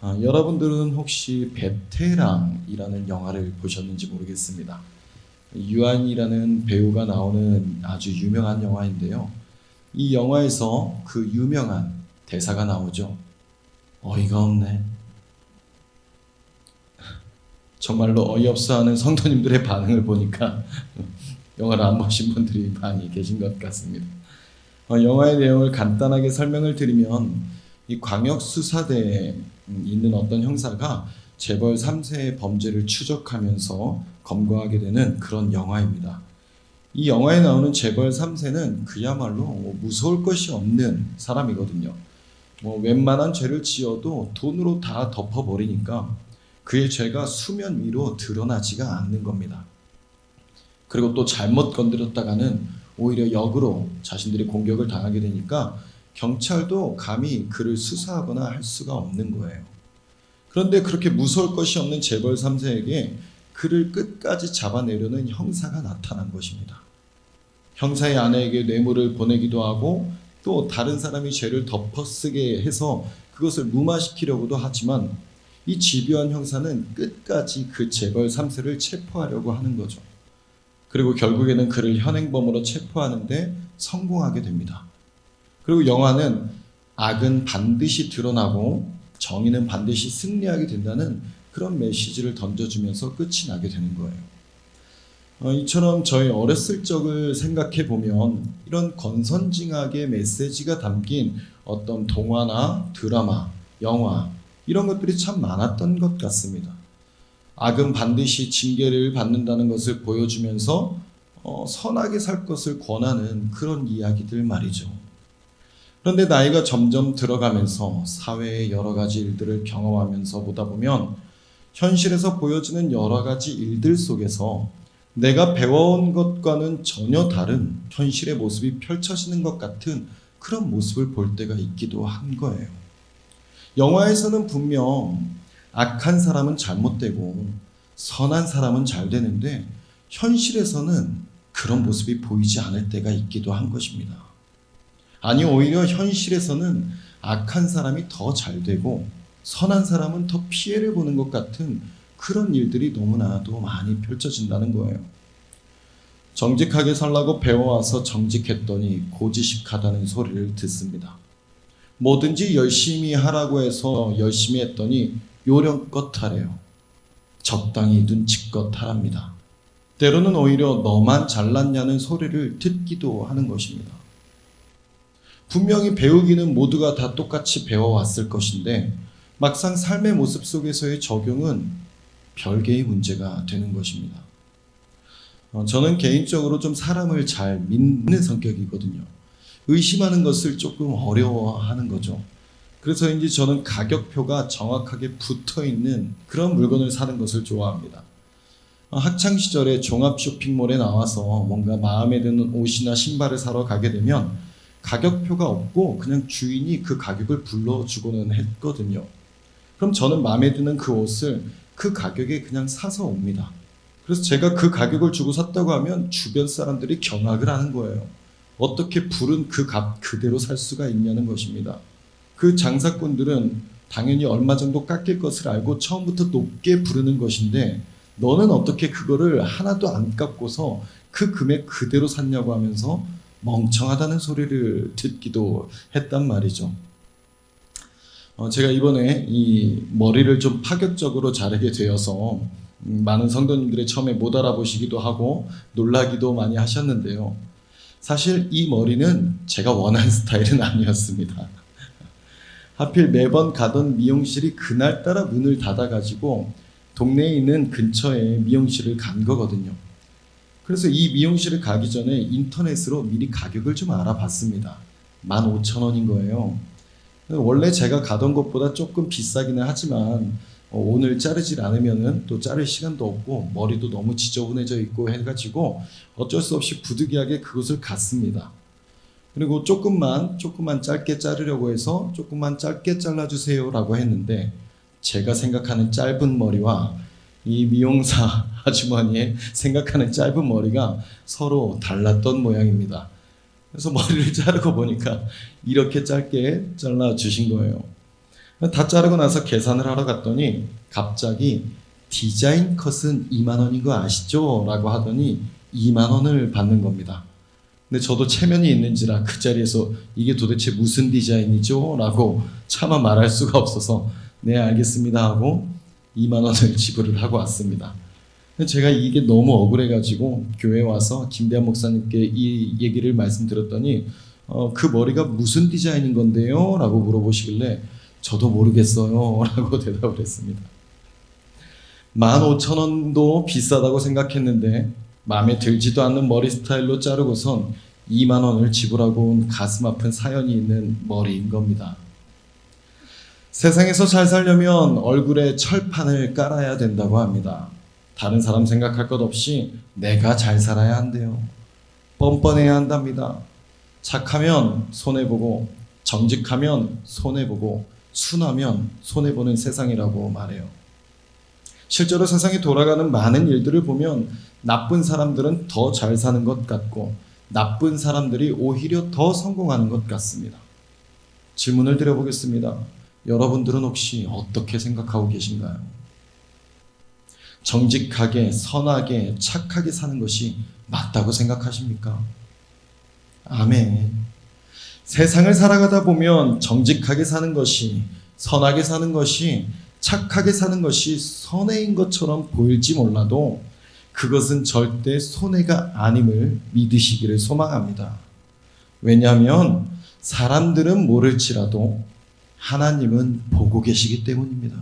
여러분들은 혹시 베테랑이라는 영화를 보셨는지 모르겠습니다. 유한이라는 배우가 나오는 아주 유명한 영화인데요. 이 영화에서 그 유명한 대사가 나오죠. 어이가 없네. 정말로 어이없어하는 성도님들의 반응을 보니까 영화를 안 보신 분들이 많이 계신 것 같습니다. 영화의 내용을 간단하게 설명을 드리면 이 광역수사대에 있는 어떤 형사가 재벌 3세의 범죄를 추적하면서 검거하게 되는 그런 영화입니다. 이 영화에 나오는 재벌 3세는 그야말로 무서울 것이 없는 사람이거든요. 웬만한 죄를 지어도 돈으로 다 덮어버리니까 그의 죄가 수면 위로 드러나지가 않는 겁니다. 그리고 또 잘못 건드렸다가는 오히려 역으로 자신들이 공격을 당하게 되니까 경찰도 감히 그를 수사하거나 할 수가 없는 거예요. 그런데 그렇게 무서울 것이 없는 재벌 3세에게 그를 끝까지 잡아내려는 형사가 나타난 것입니다. 형사의 아내에게 뇌물을 보내기도 하고 또 다른 사람이 죄를 덮어쓰게 해서 그것을 무마시키려고도 하지만 이 집요한 형사는 끝까지 그 재벌 3세를 체포하려고 하는 거죠. 그리고 결국에는 그를 현행범으로 체포하는데 성공하게 됩니다. 그리고 영화는 악은 반드시 드러나고 정의는 반드시 승리하게 된다는 그런 메시지를 던져주면서 끝이 나게 되는 거예요. 이처럼 저희 어렸을 적을 생각해 보면 이런 권선징악의 메시지가 담긴 어떤 동화나 드라마, 영화 이런 것들이 참 많았던 것 같습니다. 악은 반드시 징계를 받는다는 것을 보여주면서 선하게 살 것을 권하는 그런 이야기들 말이죠. 그런데 나이가 점점 들어가면서 사회의 여러 가지 일들을 경험하면서 보다 보면 현실에서 보여지는 여러 가지 일들 속에서 내가 배워온 것과는 전혀 다른 현실의 모습이 펼쳐지는 것 같은 그런 모습을 볼 때가 있기도 한 거예요. 영화에서는 분명 악한 사람은 잘못되고 선한 사람은 잘 되는데 현실에서는 그런 모습이 보이지 않을 때가 있기도 한 것입니다. 아니 오히려 현실에서는 악한 사람이 더 잘 되고 선한 사람은 더 피해를 보는 것 같은 그런 일들이 너무나도 많이 펼쳐진다는 거예요. 정직하게 살라고 배워와서 정직했더니 고지식하다는 소리를 듣습니다. 뭐든지 열심히 하라고 해서 열심히 했더니 요령껏 하래요. 적당히 눈치껏 하랍니다. 때로는 오히려 너만 잘났냐는 소리를 듣기도 하는 것입니다. 분명히 배우기는 모두가 다 똑같이 배워왔을 것인데 막상 삶의 모습 속에서의 적용은 별개의 문제가 되는 것입니다. 저는 개인적으로 좀 사람을 잘 믿는 성격이거든요. 의심하는 것을 조금 어려워하는 거죠. 그래서인지 저는 가격표가 정확하게 붙어있는 그런 물건을 사는 것을 좋아합니다. 학창시절에 종합 쇼핑몰에 나와서 뭔가 마음에 드는 옷이나 신발을 사러 가게 되면 가격표가 없고 그냥 주인이 그 가격을 불러주고는 했거든요. 그럼 저는 마음에 드는 그 옷을 그 가격에 그냥 사서 옵니다. 그래서 제가 그 가격을 주고 샀다고 하면 주변 사람들이 경악을 하는 거예요. 어떻게 부른 그 값 그대로 살 수가 있냐는 것입니다. 그 장사꾼들은 당연히 얼마 정도 깎일 것을 알고 처음부터 높게 부르는 것인데 너는 어떻게 그거를 하나도 안 깎고서 그 금액 그대로 샀냐고 하면서 멍청하다는 소리를 듣기도 했단 말이죠. 제가 이번에 이 머리를 좀 파격적으로 자르게 되어서 많은 성도님들이 처음에 못 알아보시기도 하고 놀라기도 많이 하셨는데요. 사실 이 머리는 제가 원하는 스타일은 아니었습니다. 하필 매번 가던 미용실이 그날따라 문을 닫아가지고 동네에 있는 근처에 미용실을 간 거거든요. 그래서 이 미용실을 가기 전에 인터넷으로 미리 가격을 좀 알아봤습니다. 15,000원인 거예요. 원래 제가 가던 곳보다 조금 비싸기는 하지만 오늘 자르질 않으면은 또 자를 시간도 없고 머리도 너무 지저분해져 있고 해가지고 어쩔 수 없이 부득이하게 그곳을 갔습니다. 그리고 조금만 짧게 자르려고 해서 조금만 짧게 잘라주세요 라고 했는데 제가 생각하는 짧은 머리와 이 미용사 아주머니의 생각하는 짧은 머리가 서로 달랐던 모양입니다. 그래서 머리를 자르고 보니까 이렇게 짧게 잘라주신 거예요. 다 자르고 나서 계산을 하러 갔더니 갑자기 디자인 컷은 2만 원인 거 아시죠? 라고 하더니 2만 원을 받는 겁니다. 근데 저도 체면이 있는지라 그 자리에서 이게 도대체 무슨 디자인이죠? 라고 차마 말할 수가 없어서 네 알겠습니다 하고 2만 원을 지불을 하고 왔습니다. 제가 이게 너무 억울해가지고 교회 와서 김대한 목사님께 이 얘기를 말씀드렸더니 그 머리가 무슨 디자인인 건데요? 라고 물어보시길래 저도 모르겠어요 라고 대답을 했습니다. 15,000원도 비싸다고 생각했는데 마음에 들지도 않는 머리 스타일로 자르고선 2만 원을 지불하고 온 가슴 아픈 사연이 있는 머리인 겁니다. 세상에서 잘 살려면 얼굴에 철판을 깔아야 된다고 합니다. 다른 사람 생각할 것 없이 내가 잘 살아야 한대요. 뻔뻔해야 한답니다. 착하면 손해보고 정직하면 손해보고 순하면 손해보는 세상이라고 말해요. 실제로 세상이 돌아가는 많은 일들을 보면 나쁜 사람들은 더 잘 사는 것 같고 나쁜 사람들이 오히려 더 성공하는 것 같습니다. 질문을 드려보겠습니다. 여러분들은 혹시 어떻게 생각하고 계신가요? 정직하게, 선하게, 착하게 사는 것이 맞다고 생각하십니까? 아멘. 세상을 살아가다 보면 정직하게 사는 것이, 선하게 사는 것이, 착하게 사는 것이 선해인 것처럼 보일지 몰라도 그것은 절대 손해가 아님을 믿으시기를 소망합니다. 왜냐하면 사람들은 모를지라도 하나님은 보고 계시기 때문입니다.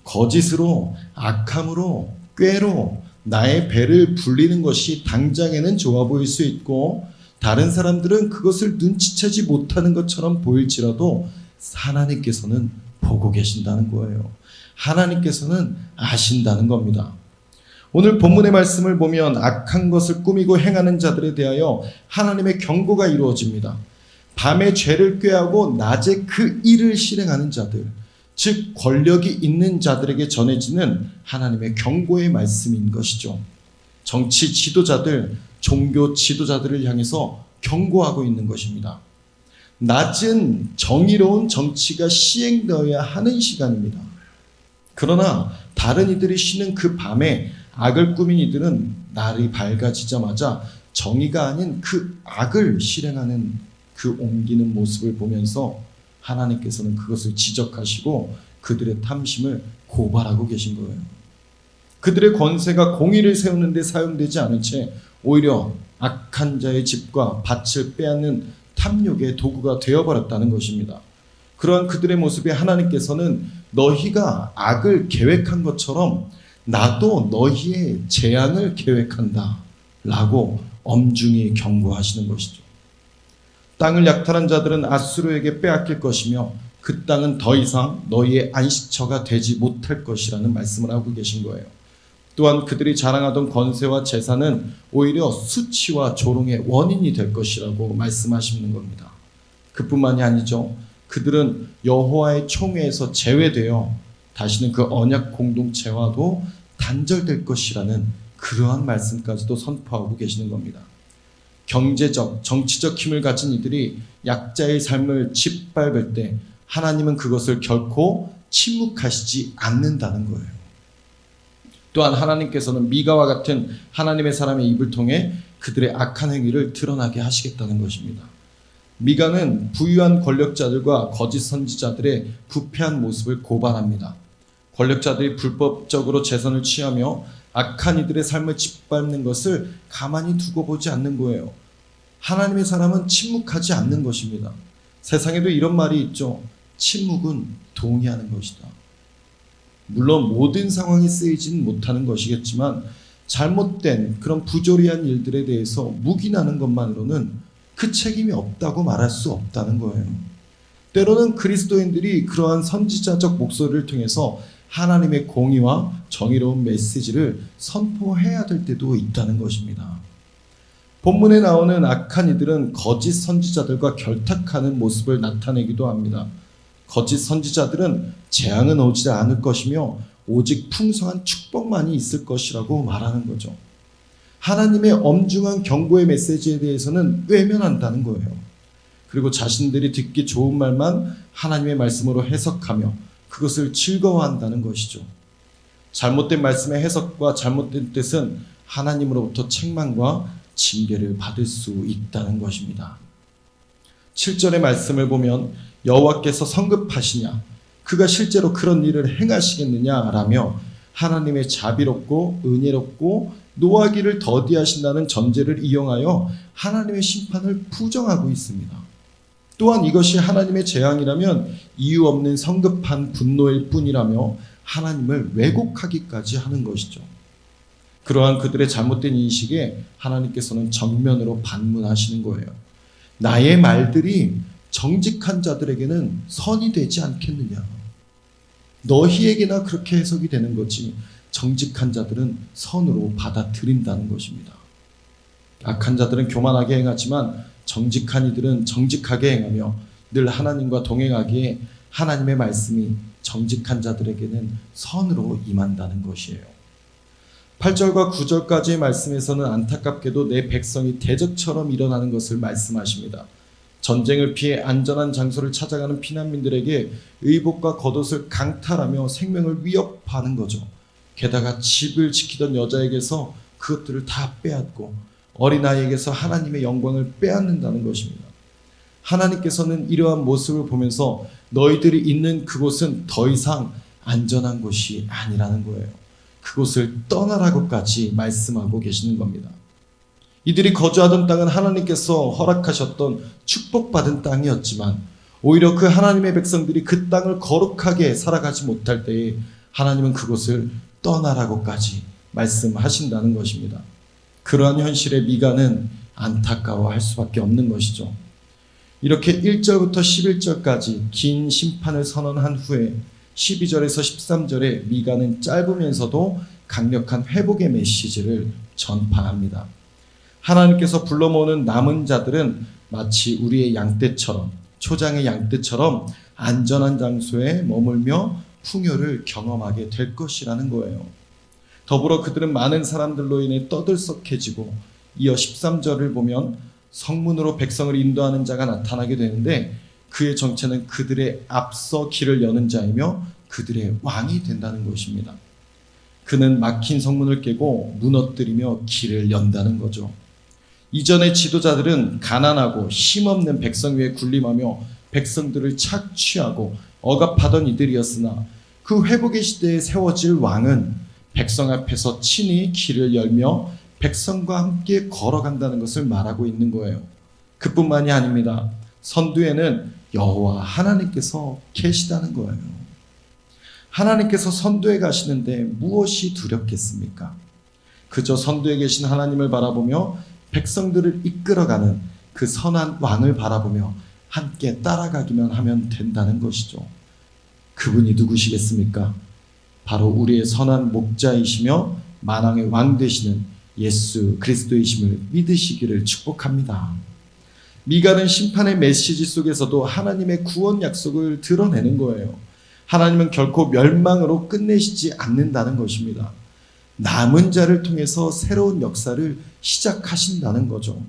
거짓으로, 악함으로, 꾀로 나의 배를 불리는 것이 당장에는 좋아 보일 수 있고 다른 사람들은 그것을 눈치채지 못하는 것처럼 보일지라도 하나님께서는 보고 계신다는 거예요. 하나님께서는 아신다는 겁니다. 오늘 본문의 말씀을 보면 악한 것을 꾸미고 행하는 자들에 대하여 하나님의 경고가 이루어집니다. 밤에 죄를 꾀하고 낮에 그 일을 실행하는 자들, 즉 권력이 있는 자들에게 전해지는 하나님의 경고의 말씀인 것이죠. 정치 지도자들, 종교 지도자들을 향해서 경고하고 있는 것입니다. 낮은 정의로운 정치가 시행되어야 하는 시간입니다. 그러나 다른 이들이 쉬는 그 밤에 악을 꾸민 이들은 날이 밝아지자마자 정의가 아닌 그 악을 실행하는 그 옮기는 모습을 보면서 하나님께서는 그것을 지적하시고 그들의 탐심을 고발하고 계신 거예요. 그들의 권세가 공의를 세우는 데 사용되지 않은 채 오히려 악한 자의 집과 밭을 빼앗는 탐욕의 도구가 되어버렸다는 것입니다. 그러한 그들의 모습에 하나님께서는 너희가 악을 계획한 것처럼 나도 너희의 재앙을 계획한다 라고 엄중히 경고하시는 것이죠. 땅을 약탈한 자들은 앗수르에게 빼앗길 것이며 그 땅은 더 이상 너희의 안식처가 되지 못할 것이라는 말씀을 하고 계신 거예요. 또한 그들이 자랑하던 권세와 재산은 오히려 수치와 조롱의 원인이 될 것이라고 말씀하시는 겁니다. 그뿐만이 아니죠. 그들은 여호와의 총회에서 제외되어 다시는 그 언약 공동체와도 단절될 것이라는 그러한 말씀까지도 선포하고 계시는 겁니다. 경제적, 정치적 힘을 가진 이들이 약자의 삶을 짓밟을 때 하나님은 그것을 결코 침묵하시지 않는다는 거예요. 또한 하나님께서는 미가와 같은 하나님의 사람의 입을 통해 그들의 악한 행위를 드러나게 하시겠다는 것입니다. 미가는 부유한 권력자들과 거짓 선지자들의 부패한 모습을 고발합니다. 권력자들이 불법적으로 재산을 취하며 악한 이들의 삶을 짓밟는 것을 가만히 두고 보지 않는 거예요. 하나님의 사람은 침묵하지 않는 것입니다. 세상에도 이런 말이 있죠. 침묵은 동의하는 것이다. 물론 모든 상황이 쓰이진 못하는 것이겠지만 잘못된 그런 부조리한 일들에 대해서 묵인하는 것만으로는 그 책임이 없다고 말할 수 없다는 거예요. 때로는 그리스도인들이 그러한 선지자적 목소리를 통해서 하나님의 공의와 정의로운 메시지를 선포해야 될 때도 있다는 것입니다. 본문에 나오는 악한 이들은 거짓 선지자들과 결탁하는 모습을 나타내기도 합니다. 거짓 선지자들은 재앙은 오지 않을 것이며 오직 풍성한 축복만이 있을 것이라고 말하는 거죠. 하나님의 엄중한 경고의 메시지에 대해서는 외면한다는 거예요. 그리고 자신들이 듣기 좋은 말만 하나님의 말씀으로 해석하며 그것을 즐거워한다는 것이죠. 잘못된 말씀의 해석과 잘못된 뜻은 하나님으로부터 책망과 징계를 받을 수 있다는 것입니다. 7절의 말씀을 보면 여호와께서 성급하시냐 그가 실제로 그런 일을 행하시겠느냐라며 하나님의 자비롭고 은혜롭고 노하기를 더디하신다는 전제를 이용하여 하나님의 심판을 부정하고 있습니다. 또한 이것이 하나님의 재앙이라면 이유 없는 성급한 분노일 뿐이라며 하나님을 왜곡하기까지 하는 것이죠. 그러한 그들의 잘못된 인식에 하나님께서는 정면으로 반문하시는 거예요. 나의 말들이 정직한 자들에게는 선이 되지 않겠느냐. 너희에게나 그렇게 해석이 되는 거지 정직한 자들은 선으로 받아들인다는 것입니다. 악한 자들은 교만하게 행하지만 정직한 이들은 정직하게 행하며 늘 하나님과 동행하기에 하나님의 말씀이 정직한 자들에게는 선으로 임한다는 것이에요. 8절과 9절까지의 말씀에서는 안타깝게도 내 백성이 대적처럼 일어나는 것을 말씀하십니다. 전쟁을 피해 안전한 장소를 찾아가는 피난민들에게 의복과 겉옷을 강탈하며 생명을 위협하는 거죠. 게다가 집을 지키던 여자에게서 그것들을 다 빼앗고 어린아이에게서 하나님의 영광을 빼앗는다는 것입니다. 하나님께서는 이러한 모습을 보면서 너희들이 있는 그곳은 더 이상 안전한 곳이 아니라는 거예요. 그곳을 떠나라고까지 말씀하고 계시는 겁니다. 이들이 거주하던 땅은 하나님께서 허락하셨던 축복받은 땅이었지만 오히려 그 하나님의 백성들이 그 땅을 거룩하게 살아가지 못할 때에 하나님은 그곳을 떠나라고까지 말씀하신다는 것입니다. 그러한 현실에 미가는 안타까워할 수밖에 없는 것이죠. 이렇게 1절부터 11절까지 긴 심판을 선언한 후에 12절에서 13절에 미가는 짧으면서도 강력한 회복의 메시지를 전파합니다. 하나님께서 불러 모으는 남은 자들은 마치 우리의 양떼처럼 초장의 양떼처럼 안전한 장소에 머물며 풍요를 경험하게 될 것이라는 거예요. 더불어 그들은 많은 사람들로 인해 떠들썩해지고 이어 13절을 보면 성문으로 백성을 인도하는 자가 나타나게 되는데 그의 정체는 그들의 앞서 길을 여는 자이며 그들의 왕이 된다는 것입니다. 그는 막힌 성문을 깨고 무너뜨리며 길을 연다는 거죠. 이전의 지도자들은 가난하고 힘없는 백성 위에 군림하며 백성들을 착취하고 억압하던 이들이었으나 그 회복의 시대에 세워질 왕은 백성 앞에서 친히 길을 열며 백성과 함께 걸어간다는 것을 말하고 있는 거예요. 그뿐만이 아닙니다. 선두에는 여호와 하나님께서 계시다는 거예요. 하나님께서 선두에 가시는데 무엇이 두렵겠습니까? 그저 선두에 계신 하나님을 바라보며 백성들을 이끌어가는 그 선한 왕을 바라보며 함께 따라가기만 하면 된다는 것이죠. 그분이 누구시겠습니까? 바로 우리의 선한 목자이시며 만왕의 왕 되시는 예수 그리스도이심을 믿으시기를 축복합니다. 미가는 심판의 메시지 속에서도 하나님의 구원 약속을 드러내는 거예요. 하나님은 결코 멸망으로 끝내시지 않는다는 것입니다. 남은 자를 통해서 새로운 역사를 시작하신다는 거죠.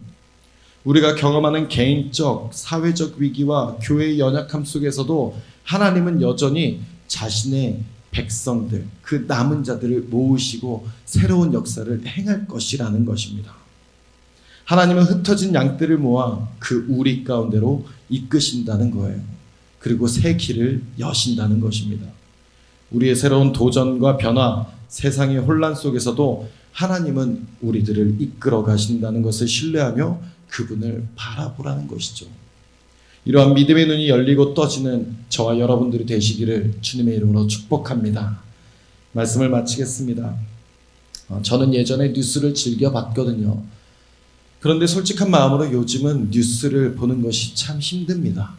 우리가 경험하는 개인적, 사회적 위기와 교회의 연약함 속에서도 하나님은 여전히 자신의 백성들, 그 남은 자들을 모으시고 새로운 역사를 행할 것이라는 것입니다. 하나님은 흩어진 양떼를 모아 그 우리 가운데로 이끄신다는 거예요. 그리고 새 길을 여신다는 것입니다. 우리의 새로운 도전과 변화, 세상의 혼란 속에서도 하나님은 우리들을 이끌어 가신다는 것을 신뢰하며 그분을 바라보라는 것이죠. 이러한 믿음의 눈이 열리고 떠지는 저와 여러분들이 되시기를 주님의 이름으로 축복합니다. 말씀을 마치겠습니다. 저는 예전에 뉴스를 즐겨 봤거든요. 그런데 솔직한 마음으로 요즘은 뉴스를 보는 것이 참 힘듭니다.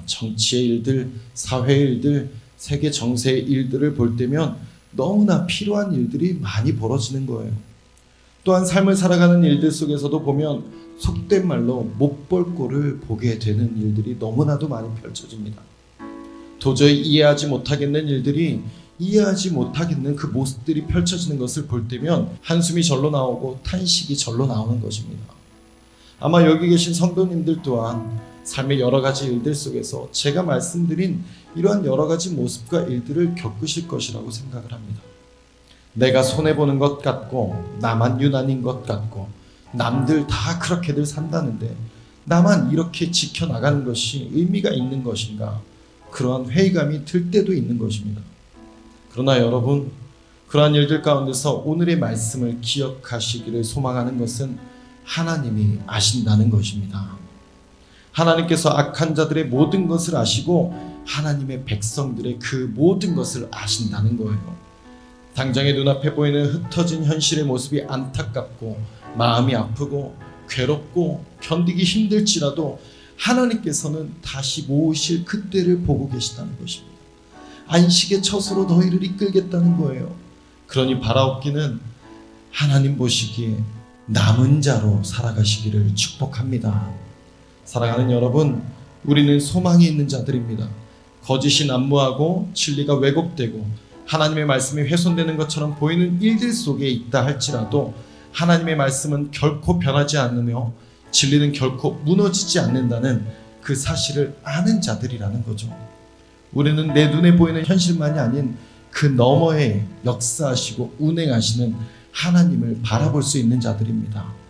정치의 일들, 사회의 일들, 세계 정세의 일들을 볼 때면 너무나 필요한 일들이 많이 벌어지는 거예요. 또한 삶을 살아가는 일들 속에서도 보면 속된 말로 못 볼 꼴을 보게 되는 일들이 너무나도 많이 펼쳐집니다. 도저히 이해하지 못하겠는 일들이 이해하지 못하겠는 그 모습들이 펼쳐지는 것을 볼 때면 한숨이 절로 나오고 탄식이 절로 나오는 것입니다. 아마 여기 계신 성도님들 또한 삶의 여러 가지 일들 속에서 제가 말씀드린 이러한 여러 가지 모습과 일들을 겪으실 것이라고 생각을 합니다. 내가 손해보는 것 같고 나만 유난인 것 같고 남들 다 그렇게들 산다는데 나만 이렇게 지켜나가는 것이 의미가 있는 것인가, 그러한 회의감이 들 때도 있는 것입니다. 그러나 여러분, 그러한 일들 가운데서 오늘의 말씀을 기억하시기를 소망하는 것은 하나님이 아신다는 것입니다. 하나님께서 악한 자들의 모든 것을 아시고 하나님의 백성들의 그 모든 것을 아신다는 거예요. 당장의 눈앞에 보이는 흩어진 현실의 모습이 안타깝고 마음이 아프고 괴롭고 견디기 힘들지라도 하나님께서는 다시 모으실 그때를 보고 계시다는 것입니다. 안식의 처소로 너희를 이끌겠다는 거예요. 그러니 바라옵기는 하나님 보시기에 남은 자로 살아가시기를 축복합니다. 사랑하는 여러분, 우리는 소망이 있는 자들입니다. 거짓이 난무하고 진리가 왜곡되고 하나님의 말씀이 훼손되는 것처럼 보이는 일들 속에 있다 할지라도 하나님의 말씀은 결코 변하지 않으며 진리는 결코 무너지지 않는다는 그 사실을 아는 자들이라는 거죠. 우리는 내 눈에 보이는 현실만이 아닌 그 너머에 역사하시고 운행하시는 하나님을 바라볼 수 있는 자들입니다.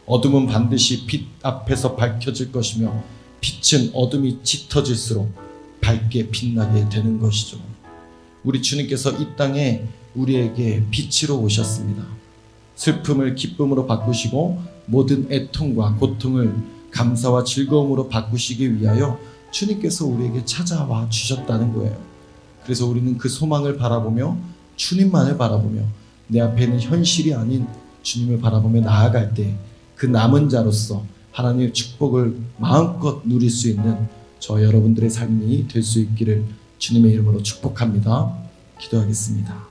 어둠은 반드시 빛 앞에서 밝혀질 것이며 빛은 어둠이 짙어질수록 밝게 빛나게 되는 것이죠. 우리 주님께서 이 땅에 우리에게 빛으로 오셨습니다. 슬픔을 기쁨으로 바꾸시고 모든 애통과 고통을 감사와 즐거움으로 바꾸시기 위하여 주님께서 우리에게 찾아와 주셨다는 거예요. 그래서 우리는 그 소망을 바라보며 주님만을 바라보며 내 앞에 있는 현실이 아닌 주님을 바라보며 나아갈 때 그 남은 자로서 하나님의 축복을 마음껏 누릴 수 있는 저 여러분들의 삶이 될 수 있기를 주님의 이름으로 축복합니다. 기도하겠습니다.